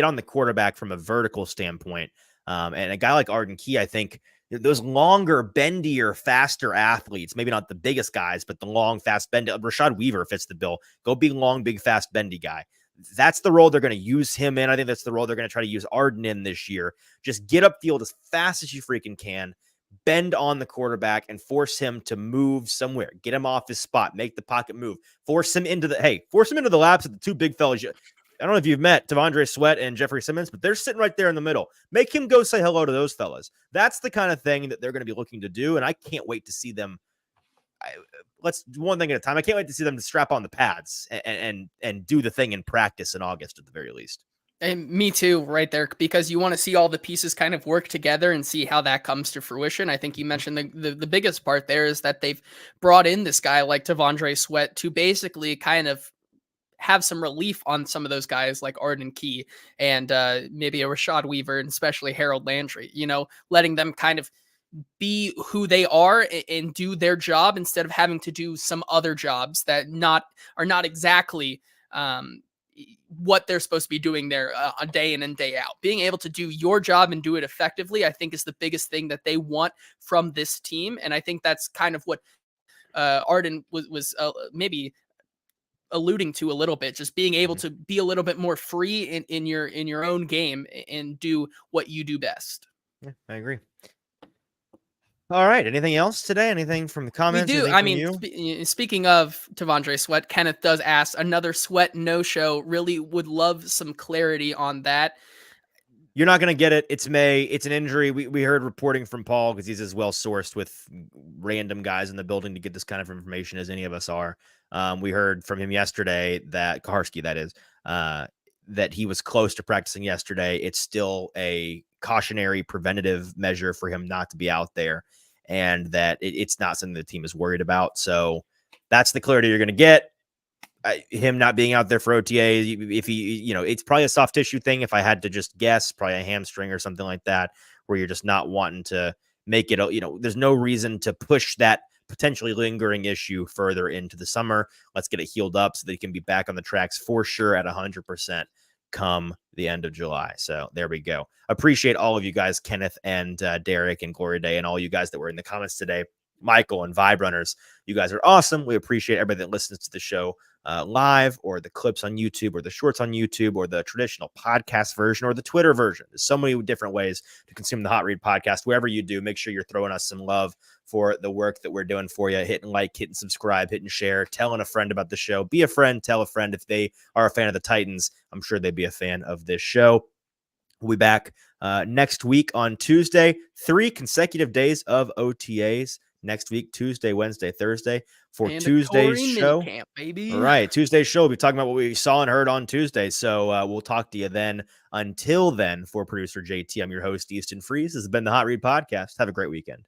Speaker 1: on the quarterback from a vertical standpoint. And a guy like Arden Key, I think, those longer, bendier, faster athletes, maybe not the biggest guys, but the long, fast, bendy. Rashad Weaver fits the bill. Go be long, big, fast, bendy guy. That's the role they're going to use him in. I think that's the role they're going to try to use Arden in this year. Just get upfield as fast as you freaking can, bend on the quarterback, and force him to move somewhere. Get him off his spot. Make the pocket move. Force him into the laps of the two big fellas. I don't know if you've met Devondre Sweat and Jeffrey Simmons, but they're sitting right there in the middle. Make him go say hello to those fellas. That's the kind of thing that they're going to be looking to do, and I can't wait to see them. Let's do one thing at a time. I can't wait to see them to strap on the pads and do the thing in practice in August at the very least.
Speaker 2: And me too, right there, because you want to see all the pieces kind of work together and see how that comes to fruition. I think you mentioned the biggest part there is that they've brought in this guy like Devondre Sweat to basically kind of have some relief on some of those guys like Arden Key and maybe a Rashad Weaver and especially Harold Landry, letting them kind of be who they are and do their job instead of having to do some other jobs that are not exactly what they're supposed to be doing there a day in and day out. Being able to do your job and do it effectively, I think, is the biggest thing that they want from this team. And I think that's kind of what Arden was maybe alluding to a little bit, just being able to be a little bit more free in your own game and do what you do best.
Speaker 1: Yeah, I agree. All right. Anything else today? Anything from the comments?
Speaker 2: We do. I mean, speaking of Devondre Sweat, Kenneth does ask another Sweat no-show. Really would love some clarity on that.
Speaker 1: You're not going to get it. It's May. It's an injury. We heard reporting from Paul, because he's as well sourced with random guys in the building to get this kind of information as any of us are. We heard from him yesterday that Kaharski, that is, that he was close to practicing yesterday. It's still a cautionary preventative measure for him not to be out there, and that it's not something the team is worried about. So that's the clarity you're going to get. him not being out there for OTAs, if he, it's probably a soft tissue thing. If I had to just guess, probably a hamstring or something like that, where you're just not wanting to make it, there's no reason to push that potentially lingering issue further into the summer. Let's get it healed up so that he can be back on the tracks for sure at 100% come the end of July. So there we go. Appreciate all of you guys, Kenneth and Derek and Gloria Day, and all you guys that were in the comments today. Michael and Vibe Runners, you guys are awesome. We appreciate everybody that listens to the show live, or the clips on YouTube, or the shorts on YouTube, or the traditional podcast version, or the Twitter version. There's so many different ways to consume the Hot Read podcast. Wherever you do, make sure you're throwing us some love for the work that we're doing for you. Hitting like, hitting subscribe, hitting share, telling a friend about the show. Be a friend, tell a friend. If they are a fan of the Titans, I'm sure they'd be a fan of this show. We'll be back next week on Tuesday. 3 consecutive days of OTAs. Next week, Tuesday, Wednesday, Thursday for Tuesday's show.
Speaker 2: Camp, baby.
Speaker 1: All right, Tuesday's show. We'll be talking about what we saw and heard on Tuesday. So we'll talk to you then. Until then, for producer JT, I'm your host, Easton Freeze. This has been the Hot Read Podcast. Have a great weekend.